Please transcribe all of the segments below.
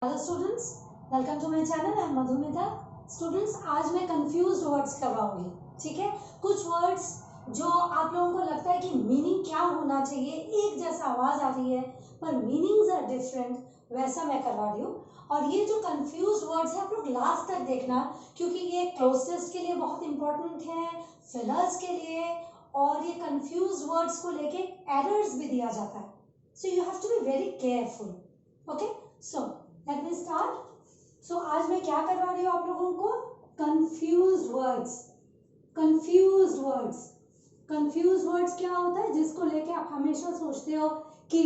Hello students, welcome to my channel. I am Madhumita. Students, आज मैं confused words करवाऊंगी। ठीक है, कुछ वर्ड्स जो आप लोगों को लगता है कि मीनिंग क्या होना चाहिए, एक जैसा आवाज आ रही है पर मीनिंग्स आर डिफरेंट, वैसा मैं करवा रही हूँ। और ये जो कंफ्यूज्ड वर्ड्स है आप लोग लास्ट तक देखना, क्योंकि ये क्लोज टेस्ट के लिए बहुत इंपॉर्टेंट है, फिलर्स के लिए, और ये कंफ्यूज्ड वर्ड्स को लेके एरर्स भी दिया जाता है। So you have to be very careful. Okay, so let me start. So आज मैं क्या करवा रही हूँ आप लोगों को, confused words. Confused words, confused words क्या होता है जिसको लेके आप हमेशा सोचते हो कि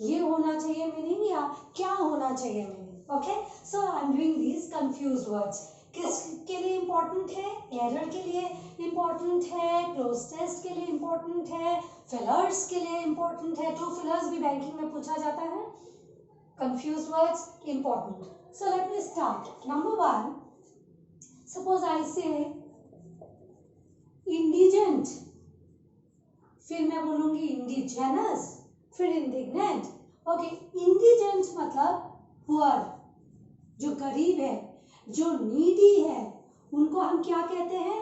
ये होना चाहिए मीनिंग या क्या होना चाहिए meaning. Okay, so I am doing these confused words. किसके लिए इंपॉर्टेंट है? एरर के लिए इंपॉर्टेंट है, क्लोज टेस्ट के लिए इंपॉर्टेंट है, फिलर्स के लिए इंपॉर्टेंट है। टू फिलर्स भी बैंकिंग में पूछा जाता है। Confused words important. So let me start. Number one, suppose I say indigent, फिर मैं बोलूंगी indigenous, फिर indignant. Okay, indigent मतलब poor, जो गरीब है, जो needy है, उनको हम क्या कहते हैं?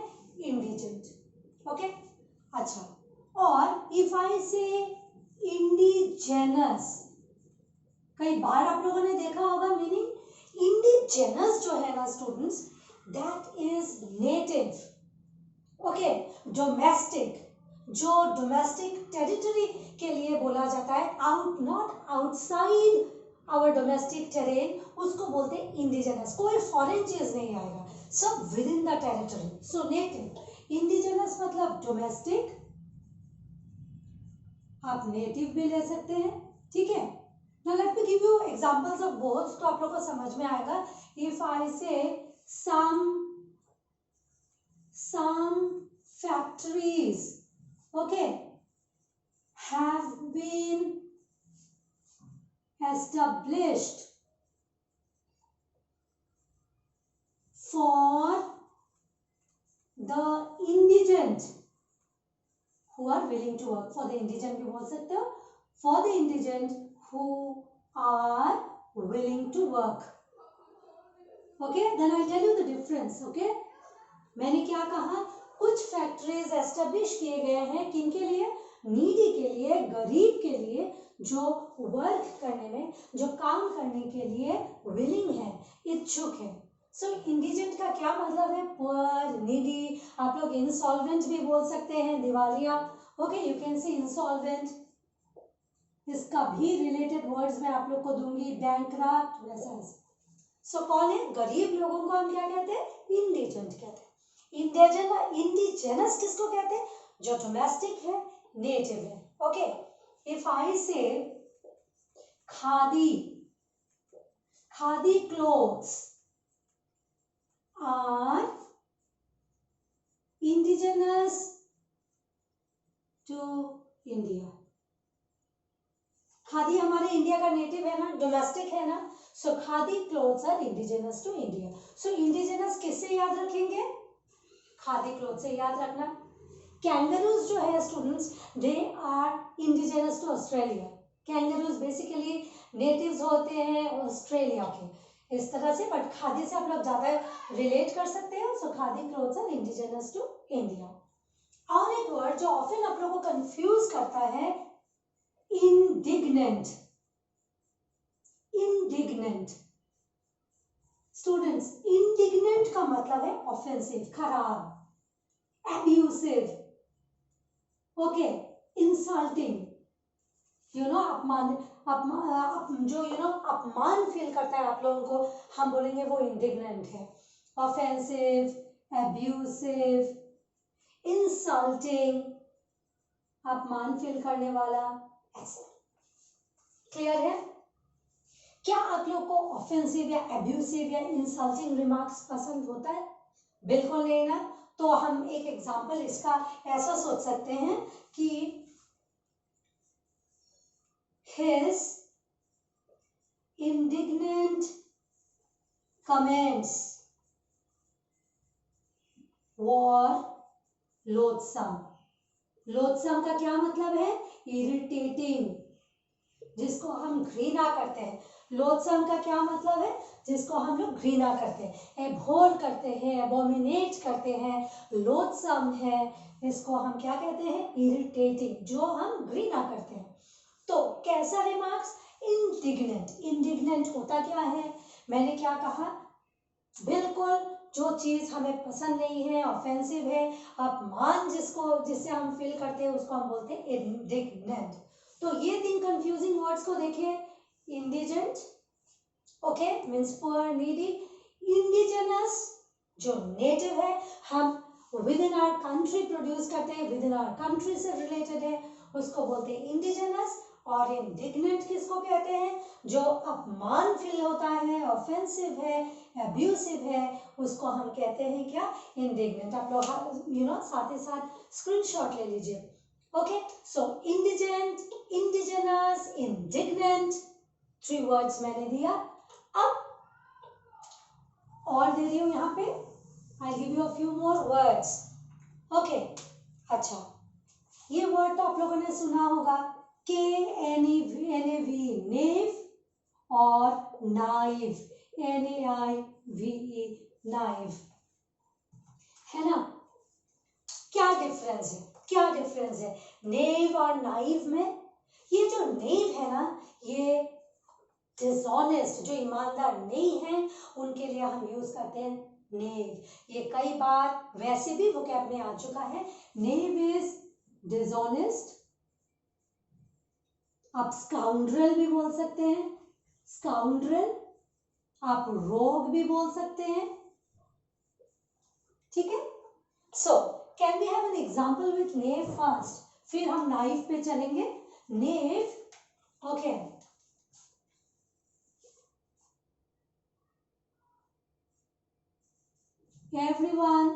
indigent. Okay, अच्छा, और if I say indigenous, कई बार आप लोगों ने देखा होगा मीनिंग इंडिजिनस जो है ना students, that is native. Okay, domestic, जो डोमेस्टिक टेरिटरी के लिए बोला जाता है, out not outside our domestic terrain, उसको बोलते हैं इंडिजिनस। कोई फॉरेन चीज नहीं आएगा, सब with in the territory. So native. Indigenous मतलब डोमेस्टिक, आप नेटिव भी ले सकते हैं। ठीक है, now let me give you examples of both, तो आप लोग को समझ में आएगा। if I say some factories, okay, have been established for the indigent who are willing to work, for the indigent भी बोल सकते हो, for the indigent who are willing to work. Okay, then I'll tell you the difference. Okay, मैंने क्या कहा, कुछ factories establish किए गए हैं किनके लिए? नीडी के लिए, गरीब के लिए, जो वर्क करने में, जो काम करने के लिए विलिंग है, इच्छुक है। सो इंडिजेंट का क्या मतलब है? Poor, needy. आप लोग इंसॉल्वेंट भी बोल सकते हैं, दिवालिया। Okay, you can see insolvent. इसका भी रिलेटेड वर्ड्स मैं आप लोग को दूंगी, बैंकक्रप्ट, वैसा। सो कौन है? गरीब लोगों को हम क्या कहते हैं? इंडिजेंट कहते हैं। इंडिजेनस किसको कहते हैं? जो डोमेस्टिक है, नेटिव है। Okay, if I say khadi, khadi clothes are indigenous to India. Khadi हमारे इंडिया का नेटिव है ना, डोमेस्टिक है ना। So khadi clothes are indigenous to India. So indigenous किससे याद रखेंगे? खादी क्लोथ से याद रखना। कैंगरूज जो है students, they are indigenous to Australia. Kangaroos basically natives होते हैं ऑस्ट्रेलिया के, इस तरह से। बट खादी से आप लोग ज्यादा रिलेट कर सकते हैं। So khadi clothes are indigenous to India. और एक वर्ड जो ऑफन आप लोगों को कंफ्यूज करता है, इंडिग्नेंट। इंडिग्नेंट स्टूडेंट्स, इंडिग्नेंट का मतलब है ऑफेंसिव, खराब, abusive, okay, insulting, you know, अपमान, जो यू नो अपमान फील करता है आप लोगों को, हम बोलेंगे वो इंडिग्नेंट है। ऑफेंसिव, एब्यूसिव, इंसल्टिंग, अपमान फील करने वाला, ऐसा। क्लियर है? क्या आप लोग को ऑफेंसिव या एब्यूसिव या इंसल्टिंग रिमार्क्स पसंद होता है? बिल्कुल नहीं ना। तो हम एक एग्जांपल इसका ऐसा सोच सकते हैं कि his indignant comments were loathsome. loathsome का क्या मतलब है? इरिटेटिंग, जिसको हम घृणा करते हैं। लोथसम का क्या मतलब है? जिसको हम लोग घृणा करते हैं, एबोर करते हैं, एबोमिनेट करते हैं। लोथसम है, इसको हम क्या कहते हैं? इरिटेटिंग, जो हम घृणा करते हैं। तो कैसा है मार्क्स? इंडिग्नेंट। इंडिग्नेंट होता क्या है? मैंने क्या कहा? बिल्कुल जो चीज हमें पसंद नहीं है, ऑफेंसिव है, अपमान जिससे हम फील करते हैं, उसको हम बोलते हैं इंडिग्नेंट। तो ये 3 कंफ्यूजिंग वर्ड्स को देखिए। Indigent, okay, means poor, needy. Indigenous, जो नेटिव है, हम within our country produce करते हैं, विद इन आवर कंट्री से रिलेटेड है, उसको बोलते हैं इंडिजिनस। और इंडिग्नेंट किसको कहते हैं? जो अपमान फील होता है, ऑफेंसिव है, अब्यूसिव है, उसको हम कहते हैं क्या? इंडिग्नेंट। आप लोग साथ ही साथ स्क्रीनशॉट ले लीजिए। ओके, सो इंडिजेंट, इंडिजिनस, इंडिग्नेंट, 3 वर्ड्स मैंने दिया। अब और दे रही हूं यहाँ पे, आई give you a few more words. Okay, अच्छा, ये वर्ड तो आप लोगों ने सुना होगा, KNAV, नेव, और नाइव, NAIVE, नाइव, है ना? क्या डिफरेंस है? क्या डिफरेंस है नेव और नाइव में? ये जो नेव है ना, ये डिसऑनेस्ट, जो ईमानदार नहीं है, उनके लिए हम यूज करते हैं नेव। ये कई बार वैसे भी वोकैब में आ चुका है। नेव इज डिसऑनेस्ट, आप स्काउंड्रल भी बोल सकते हैं, स्काउंड्रल, आप रोग भी बोल सकते हैं, ठीक है? So can we have an example with knave first, फिर हम नाइफ पे चलेंगे। Knave, okay, everyone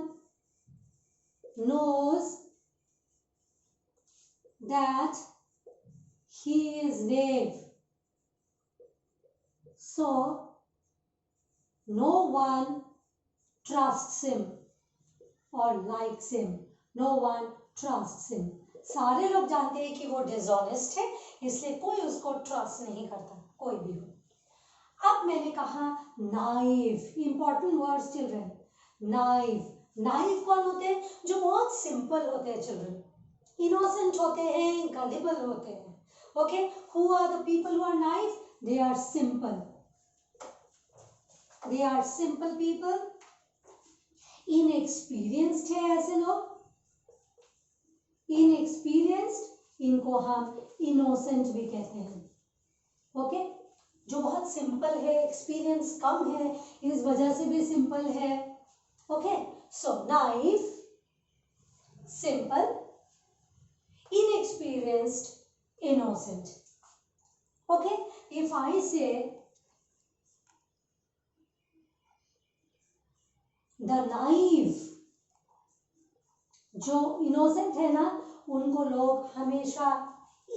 knows that he is knave, so no one trusts him or likes him, no one trusts him। सारे लोग जानते हैं कि वो डिसऑनेस्ट है, इसलिए कोई उसको ट्रस्ट नहीं करता, कोई भी हो। अब मैंने कहा naive, important words children. Naive, naive कौन होते हैं? जो बहुत सिंपल होते हैं चिल्ड्रन, इनोसेंट होते हैं, गलिबल होते हैं। Okay, who are the people who are naive? They are simple, they are simple people. Inexperienced है ऐसे लोग, इनएक्सपीरियंस्ड, इनको हम इनोसेंट भी कहते हैं। ओके, जो बहुत सिंपल है, एक्सपीरियंस कम है, इस वजह से भी सिंपल है। Okay, so naive, simple, inexperienced, innocent. Okay, if I say the naive, जो innocent है ना, उनको लोग हमेशा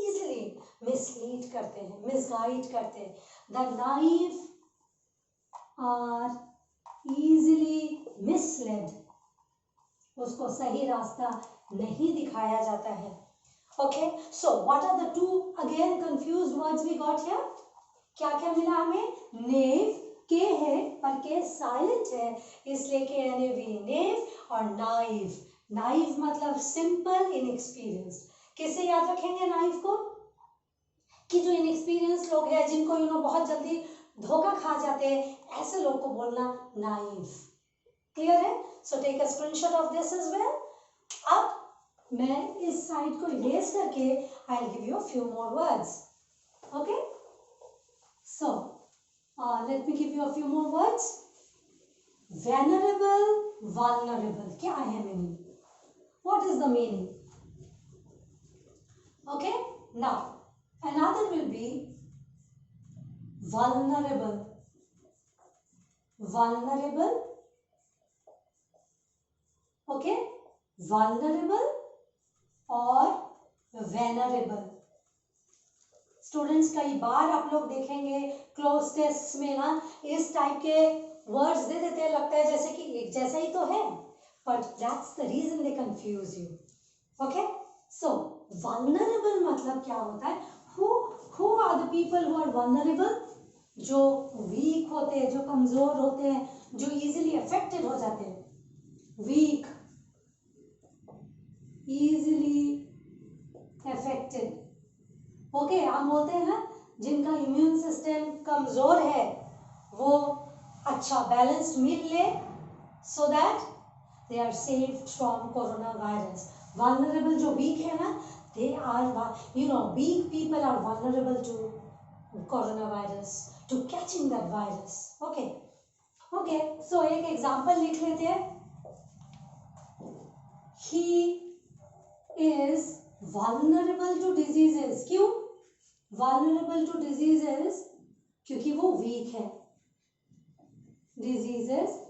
easily mislead करते हैं, misguide करते हैं। The naive are easily misled, उसको सही रास्ता नहीं दिखाया जाता है। Okay, so what are the two again confused words we got here? क्या क्या मिला हमें? नेव, के है पर के साइलेंट है, इसलिए के NAV, नेव, और नाइव, नाइव मतलब सिंपल, इनएक्सपीरियंस्ड। किसे याद रखेंगे नाइव को? कि जो इनएक्सपीरियंस लोग हैं, जिनको बहुत जल्दी धोखा खा जाते हैं, ऐसे लोग को बोलना नाइव। क्लियर है? So take a screenshot of this as well. अब मैं इस साइड को इरेज करके I will give you a few more words. Okay, so let me give you a few more words. Venerable, vulnerable, क्या है meaning? What is the meaning? Okay, now another will be vulnerable, vulnerable, okay, vulnerable और venerable. Students, कई बार आप लोग देखेंगे cloze test में ना, इस टाइप के वर्ड्स दे देते हैं, लगता है जैसे कि एक जैसा ही तो है, but that's the reason they confuse you. Okay, so vulnerable मतलब क्या होता है? Who are the people who are vulnerable? जो वीक होते हैं, जो कमजोर होते हैं, जो इजीली अफेक्टेड हो जाते हैं, वीक, इजीली अफेक्टेड, ओके, हम बोलते हैं ना जिनका इम्यून सिस्टम कमजोर है वो अच्छा बैलेंस्ड मील ले so that they are safe from corona virus. Vulnerable जो वीक है ना, they are, you know, weak people are vulnerable to corona virus, to catching that virus. Okay okay, so एक example लिख लेते हैं। He is vulnerable to diseases. क्यों vulnerable to diseases? क्योंकि वो वीक है। Diseases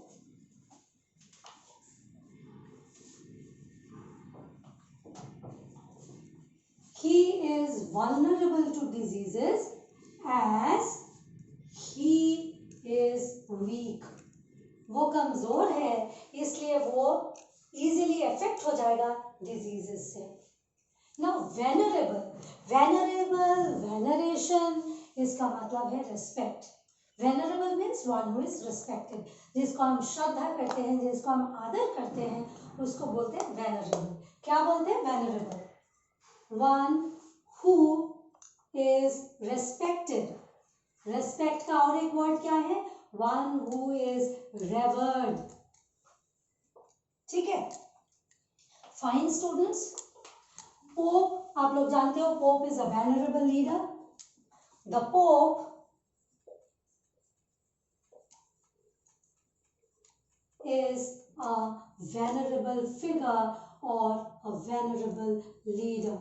he is vulnerable to diseases as he is weak। वो कमजोर है इसलिए वो इजीली अफेक्ट हो जाएगा डिजीजेस से। नाउ वेनरेबल, वेनरेबल, वेनरेशन, इसका मतलब है respect. Venerable means one who is respected, जिसको हम श्रद्धा करते हैं, जिसको हम आदर करते हैं, उसको बोलते हैं वेनरेबल। क्या बोलते हैं? Venerable. One who is respected, respect का और एक वर्ड क्या है? One who is reward. ठीक है, फाइन स्टूडेंट्स। पोप, आप लोग जानते हो pope is a venerable leader. The pope is a venerable figure or a venerable leader।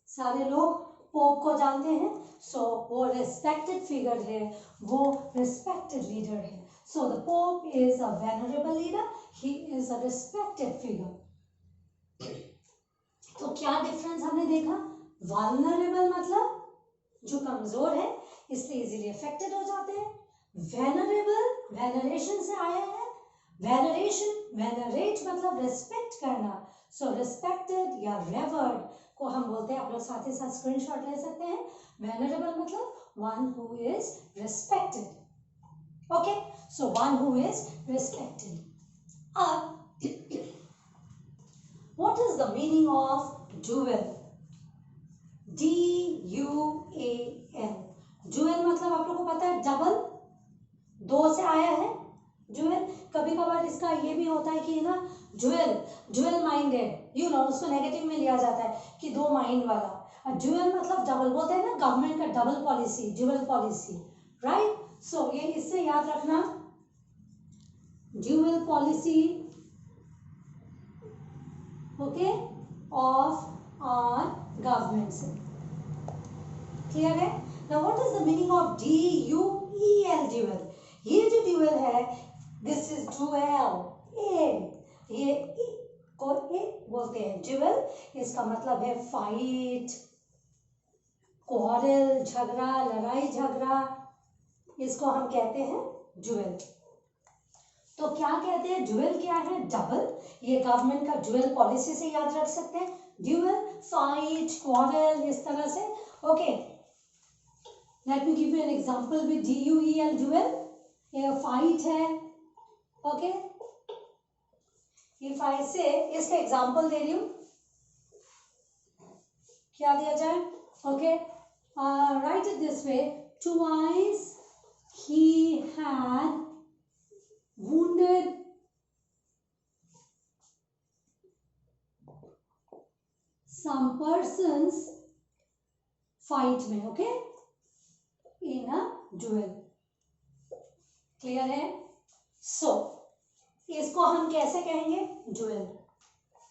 सारे लोग पोप को जानते हैं, सो वो रिस्पेक्टेड फिगर है, वो रिस्पेक्टेड लीडर है। So the pope is a venerable leader, he is a respected figure. तो क्या डिफरेंस हमने देखा? वल्नरेबल मतलब जो कमजोर है इसलिए इजीली अफेक्टेड हो जाते हैं। वेनरेबल वेनरेशन से आया है। वेनरेशन, वेनरेट मतलब रिस्पेक्ट करना, सो रिस्पेक्टेड या रेवर्ड को हम बोलते हैं, आप लोग साथ ही साथ स्क्रीनशॉट ले सकते हैं। वेनरेबल मतलब one who is respected. Okay, so one who is respected. अब what is the meaning of dual? DUAL, dual मतलब आप लोग को पता है डबल, दो से आया है ड्यूअल। कभी कभार इसका ये भी होता है कि ना dual, dual minded, you know, उसको नेगेटिव में लिया जाता है कि दो माइंड वाला। और ड्यूअल मतलब डबल, बोलते हैं ना गवर्नमेंट का double policy, dual policy, right? So ये इससे याद रखना, dual policy, okay, of our government से। क्लियर है? Now what is the meaning of DUEL, duel? ये जो ड्यूअल है, दिस इज ड्यूअल, ये को ए बोलते हैं ड्यूअल। इसका मतलब है फाइट, क्वारल, झगड़ा, लड़ाई झगड़ा, इसको हम कहते हैं ड्यूअल। तो क्या कहते हैं? ड्यूअल क्या है? डबल। ये गवर्नमेंट का ड्यूअल पॉलिसी से याद रख सकते हैं, ड्यूअल, फाइट, क्वारल, इस तरह से। Okay, late me give you an example with DUEL, duel. ये फाइट है, ओके, इफ आई से, इसका एग्जांपल दे रही हूं, क्या दिया जाए? Okay, right it this way, twice he had wounded some persons fight में, okay, in a duel। Clear है? सो इसको हम कैसे कहेंगे? ड्यूअल।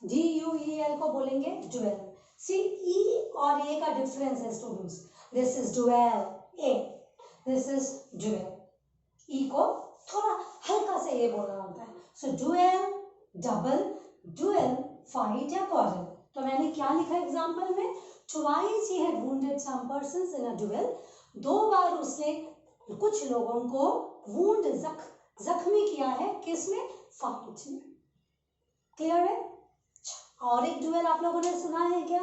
DUEL को बोलेंगे ड्यूअल। सी, ई और ए का डिफरेंस है students. This is dual A, this is duel. E को थोड़ा हल्का से ये बोलना होता है। So dual double, duel fight या क्वारल। तो मैंने क्या लिखा एग्जांपल में? Twice he had wounded some persons in a duel. दो बार उसने कुछ लोगों को वुंड, जख्मी किया है, किसमें? फाइट में। क्लियर है? और एक ड्यूअल आप लोगों ने सुना है क्या?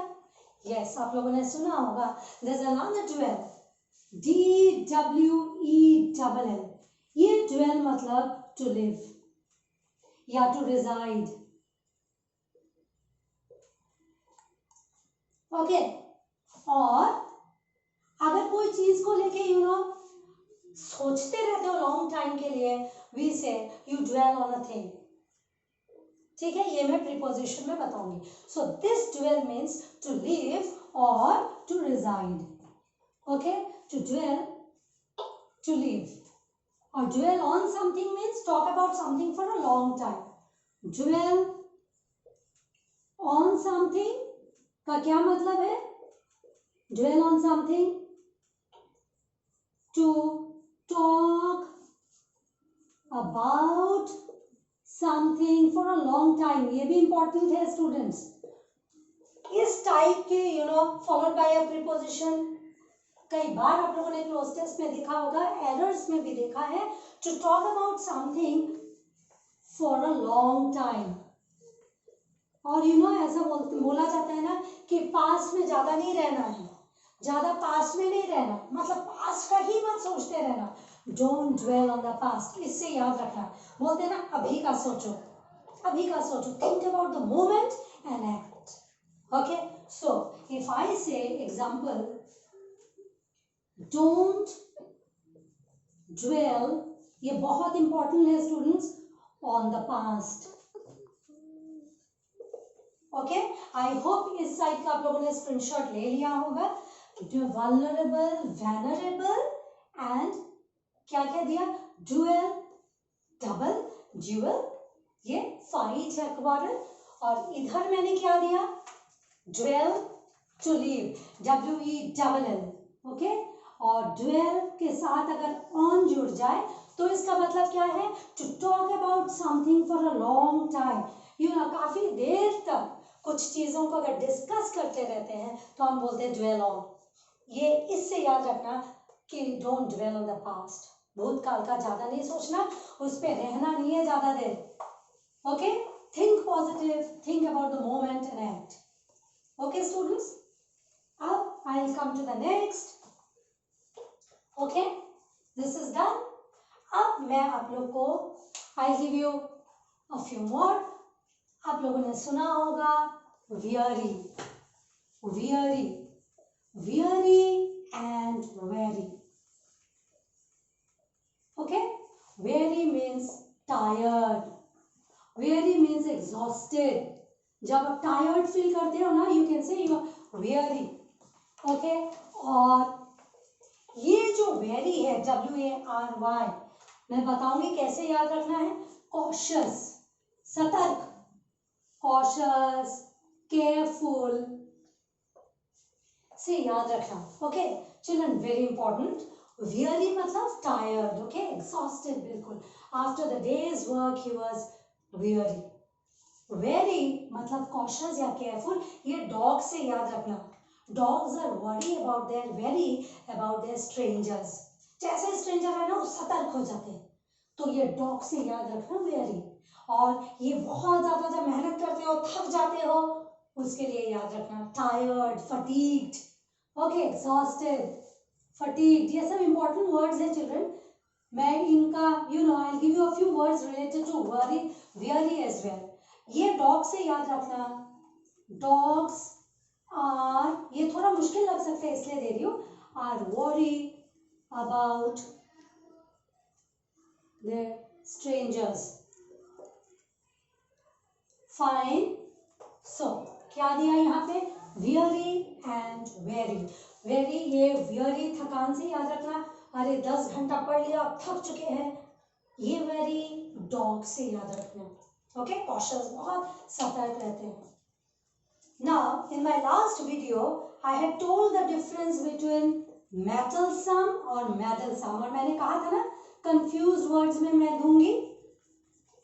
यस, आप लोगों ने सुना होगा। There is another dual, DWEL, DWELL, ये dwell मतलब to live या to reside. ओके, और अगर कोई चीज को लेके सोचते रहते हो लॉन्ग टाइम के लिए, we say you dwell on a thing. ठीक है, ये मैं प्रीपोजिशन में बताऊंगी. So this dwell means to live और to reside. Okay, to dwell, to live, और dwell on something means talk about something for a long time. Dwell on something का क्या मतलब है? Dwell on something, to talk about something for a long time. ये भी important है students. इस type के फॉलोड बाय अ प्रीपोजिशन कई बार आप लोगों ने क्लोज टेस्ट में देखा होगा, एरर्स में भी देखा है. To talk about something for a long time. और ऐसा बोला जाता है ना कि पास्ट में ज्यादा नहीं रहना है, ज्यादा पास्ट में नहीं रहना, मतलब पास्ट का ही मत सोचते रहना. Don't dwell on the past. इससे याद रखना, बोलते हैं ना अभी का सोचो, अभी का सोचो. Think about the moment and act. Okay, so if I से एग्जांपल, डोंट ड्वेल, ये बहुत इंपॉर्टेंट है students, on the past. Okay, I hope इस साइड का आप लोगों ने स्क्रीनशॉट ले लिया होगा. वल्नरेबल, वेनरेबल एंड क्या क्या दिया? ड्यूअल, डबल, ड्यूअल, ये फाइट है क्वारल. और इधर मैंने क्या दिया? Dwell, to live, WELL. Okay, और ड्वेल के साथ अगर ऑन जुड़ जाए तो इसका मतलब क्या है? To talk about something for a long time. काफी देर तक कुछ चीजों को अगर डिस्कस करते रहते हैं तो हम बोलते हैं ड्वेल ऑन. ये इससे याद रखना कि don't dwell on the past. भूतकाल का ज्यादा नहीं सोचना, उस पर रहना नहीं है ज्यादा देर. Okay, think positive, think about the moment and act. Okay students, अब I will come to the next. Okay, this is done. अब मैं आप लोग को I give you a few more. आप लोगों ने सुना होगा weary, weary, weary and weary. Okay, weary means tired, weary means exhausted. जब आप tired feel करते हो ना, you can say you are weary. Okay, और ये जो weary है, WARY, मैं बताऊंगी कैसे याद रखना है. cautious, सतर्क, cautious, careful से याद रखना. Okay children, very important. weary मतलब tired, ओके, exhausted बिल्कुल. after the day's work he was weary. weary मतलब cautious या careful. ये dog से याद रखना. dogs are worry about their very about their strangers. जैसे stranger है ना वो सतर्क हो जाते हैं, तो ये dog से याद रखना weary. और ये बहुत ज्यादा जब मेहनत करते हो, थक जाते हो, उसके लिए याद रखना tired, fatigued. Okay, exhausted, fatigued, ये सब important words है चिल्ड्रन. मैं इनका I'll give you a few words related to worry, weary as well. ये dog से याद रखना. dogs are, ये थोड़ा मुश्किल लग सकता है इसलिए दे रही हूँ, are worry about their strangers. Fine. So क्या दिया यहाँ पे? weary and weary. weary, ये weary थकान से याद रखना. अरे 10 घंटा पढ़ लिया, थक चुके हैं, ये weary dog से याद रखना. ओके, cautious, बहुत सतर्क रहते हैं. Now in my last video I had told the difference between meddlesome और meddlesome, और मैंने कहा था ना confused words में मैं दूंगी,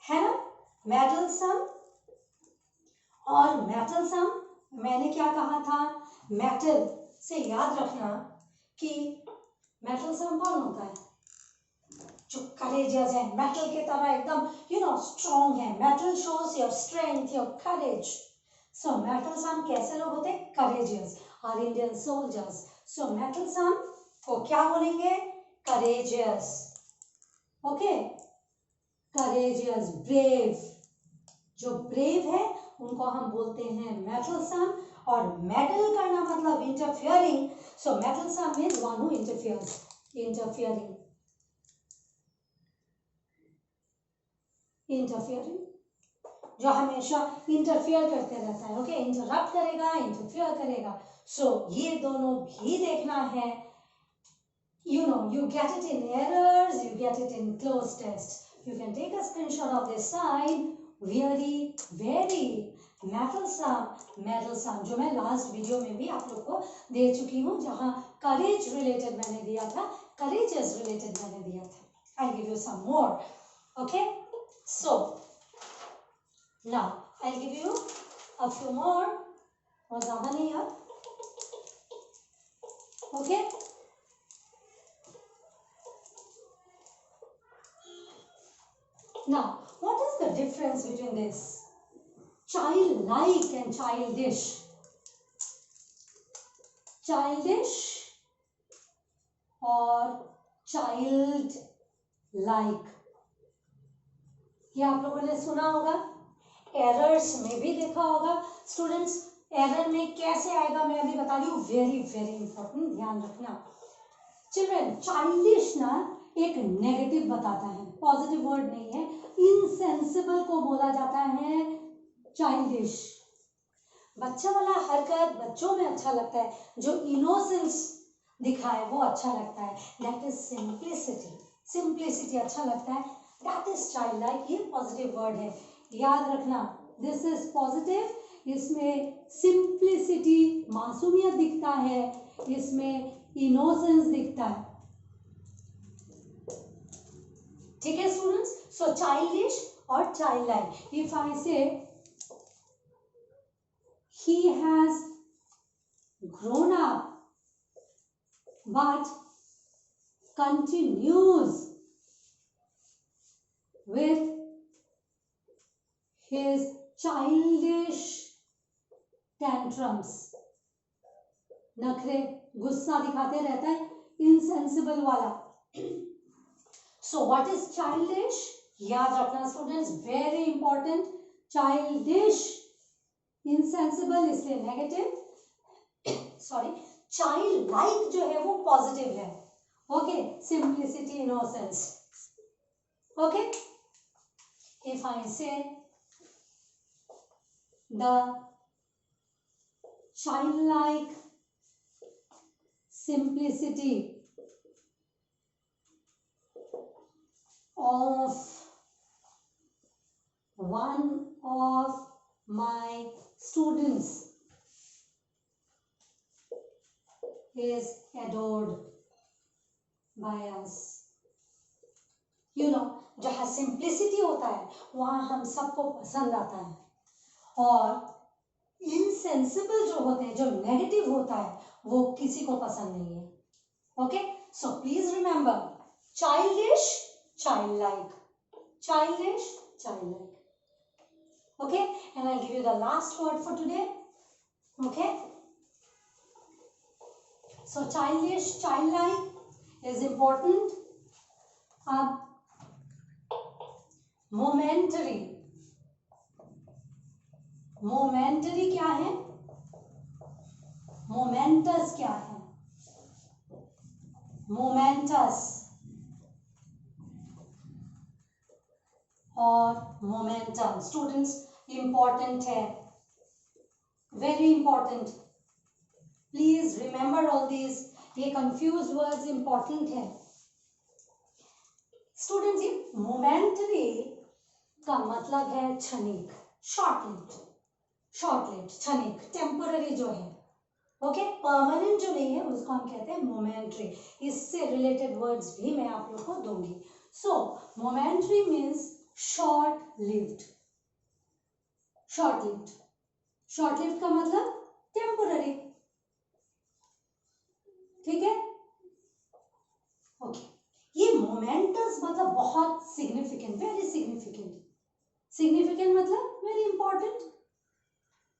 है ना. meddlesome और meddlesome, मैंने क्या कहा था? मेटल से याद रखना कि meddlesome कौन होता है? जो courageous है, मेटल के तरह एकदम स्ट्रॉन्ग है. metal shows your strength, your courage. So meddlesome कैसे लोग होते हैं? courageous, our Indian soldiers. So meddlesome को क्या बोलेंगे? courageous. Okay, courageous, brave. जो brave है उनको हम बोलते हैं meddlesome, और meddle करना मतलब interfering. So meddlesome means one who interferes. Interfering. Interfering, जो हमेशा इंटरफियर करते रहता है. ओके, इंटरप्ट करेगा, इंटरफियर करेगा. सो ये दोनों भी देखना है. You know, you get it in errors, you get it in closed tests. You can take a screenshot of this side. Very, very meddlesome, meddlesome, जो मैं लास्ट वीडियो में भी आप लोग को दे चुकी हूँ, जहाँ करेज रिलेटेड मैंने दिया था, करेजेस रिलेटेड मैंने दिया था. I'll give you some more. Okay, so now I'll give you a few more, और ज़्यादा नहीं यार. Okay, now what is the difference between this childlike and childish? Childish और childlike, ये आप लोगों ने सुना होगा, एरर्स में भी देखा होगा. स्टूडेंट्स, एरर में कैसे आएगा मैं अभी बता रही हूँ. वेरी वेरी इंपॉर्टेंट, ध्यान रखना. चिल्ड्रन, चाइल्डिश ना एक नेगेटिव बताता है, पॉजिटिव वर्ड नहीं है. इनसेंसिबल को बोला जाता है चाइल्डिश. बच्चा वाला हरकत बच्चों में अच्छा लगता है, जो इनोसेंस दिखाए वो अच्छा लगता है. That is simplicity. सिंप्लिसिटी अच्छा लगता है, दैट इज चाइल्ड लाइक. ये पॉजिटिव वर्ड है, याद रखना. This is positive. इसमें सिंप्लिसिटी, मासूमियत दिखता है, इसमें इनोसेंस दिखता है. ठीक है स्टूडेंट्स. सो चाइल्डिश और चाइल्ड लाइक. इफ आई से he has grown up but continues with his childish tantrums. नखरे, गुस्सा दिखाते रहता है, इनसेंसिबल वाला. So what is childish? याद रखना students, very important. Childish, insensible इसलिए नेगेटिव. सॉरी, चाइल्ड लाइक जो है वो पॉजिटिव है. Okay, simplicity, innocence. Okay, if I say the child like simplicity of one of my students is adored by us. You know, जहाँ simplicity होता है वहाँ हम सबको पसंद आता है, और इनसेंसिबल जो होते हैं, जो नेगेटिव होता है, वो किसी को पसंद नहीं है. Okay, so please remember, childish, child like, childish, child like. Okay, and I give you the last word for today. Okay, so childish, child like is important. अब मोमेंटरी, मोमेंटरी क्या है, मोमेंटस क्या है, मोमेंटस और momentum. Students, important है, very important. Please remember all these. ये confuse words important है students. ये मोमेंटरी का मतलब है क्षणिक, शॉर्ट लिव्ड, शॉर्ट लिव्ड, क्षणिक, टेम्पररी जो है. ओके, परमानेंट जो नहीं है उसको हम कहते हैं मोमेंटरी. इससे रिलेटेड वर्ड्स भी मैं आप लोग को दूंगी. So momentary means short lived. Short lived, short lived का मतलब टेम्पररी. ठीक है, ओके. ये मोमेंटस मतलब बहुत सिग्निफिकेंट, वेरी सिग्निफिकेंट. सिग्निफिकेंट मतलब वेरी इंपॉर्टेंट,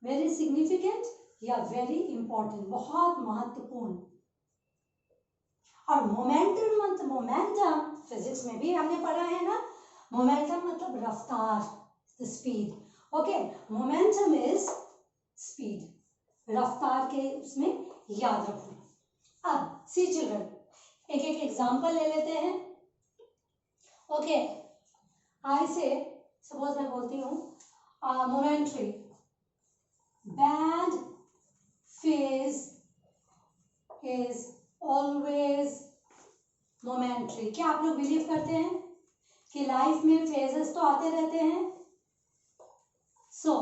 वेरी सिग्निफिकेंट या वेरी इंपॉर्टेंट, बहुत महत्वपूर्ण. और मोमेंटम फिजिक्स में भी हमने पढ़ा है ना, मोमेंटम मतलब रफ्तार, speed. Okay, momentum is speed, रफ्तार के उसमें याद रखना. अब सी चिल्ड्रन, एक एक एग्जाम्पल ले लेते हैं. ओके, आई से सपोज मैं बोलती हूँ momentary, bad phase is always momentary. क्या आप लोग बिलीव करते हैं कि लाइफ में फेजेस तो आते रहते हैं? सो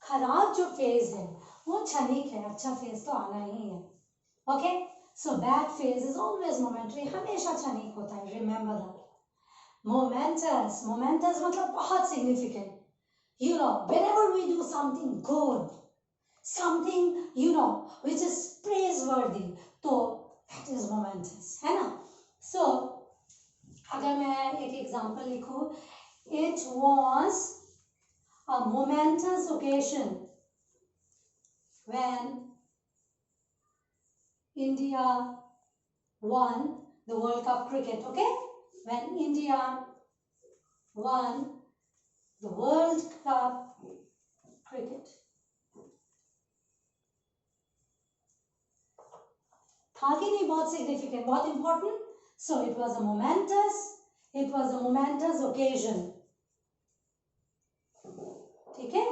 खराब जो फेज है वो क्षणिक है, अच्छा फेज तो आना ही है. Okay, so bad phase is always momentary, हमेशा क्षणिक होता है. Remember that. मोमेंटस, मोमेंटस मतलब बहुत significant. You know, whenever we do something good, something, you know, which is praiseworthy, तो that is momentous, है ना? So, अगर मैं एक एग्जाम्पल लिखूं, it was a momentous occasion when India won the World Cup cricket. Okay, when India won the World Cup cricket. था कि नहीं बहुत सिग्निफिकेंट, बहुत important. So it was a momentous occasion. ठीक है,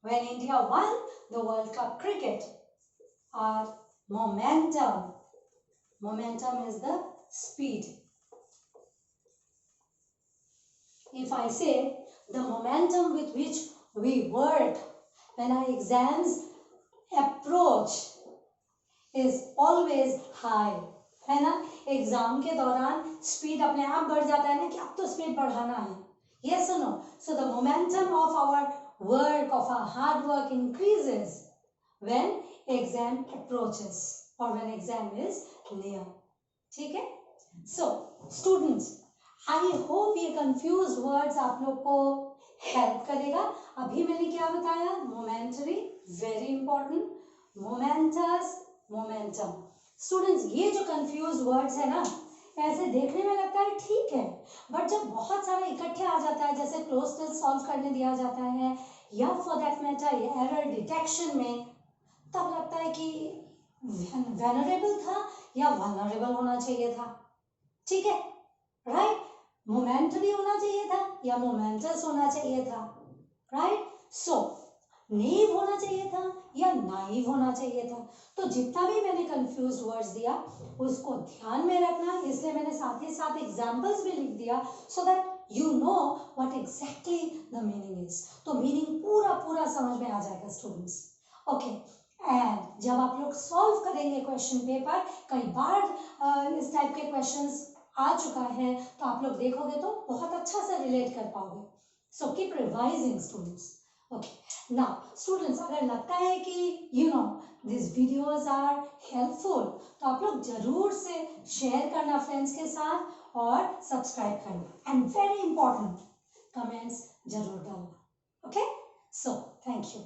when India won the world cup cricket. और momentum is the speed. If I say the momentum with which we work when our exams approach is always high, है ना? Exam के दौरान speed अपने आप बढ़ जाता है ना कि अब तो स्पीड बढ़ाना है. Yes or no? So the momentum of our work, of our hard work increases when exam approaches or when exam is near. ठीक है? So students, I hope ये confused words आप लोग को हेल्प करेगा. अभी मैंने क्या बताया? Momentary, very important. Moments, momentum. Students, ये जो कंफ्यूज वर्ड्स है ना, ऐसे देखने में लगता है ठीक है, बट जब बहुत सारा इकट्ठे आ जाता है, जैसे क्लोज टेस्ट सॉल्व करने दिया जाता है या for that matter error detection में, तब लगता है कि वेनरेबल था या वनरेबल होना चाहिए था. ठीक है, राइट? मोमेंटरी होना चाहिए था या मोमेंटस होना चाहिए था, राइट? सो नेव होना चाहिए था या नाइव होना चाहिए था. तो जितना भी मैंने कंफ्यूज वर्ड्स दिया उसको ध्यान में रखना, इसलिए मैंने साथ ही साथ एग्जांपल्स भी लिख दिया so that you know what exactly the meaning is. तो मीनिंग पूरा समझ में आ जाएगा स्टूडेंट्स. ओके, एंड जब आप लोग सॉल्व करेंगे क्वेश्चन पेपर, कई बार इस टाइप के क्वेश्चंस आ चुका है, तो आप लोग देखोगे तो बहुत अच्छा से रिलेट कर पाओगे. So keep revising students. Okay, now students, अगर लगता है कि you know this videos are helpful, तो आप लोग जरूर से शेयर करना फ्रेंड्स के साथ और सब्सक्राइब करना. एंड वेरी इंपॉर्टेंट, कमेंट्स जरूर डालना. Okay, so thank you.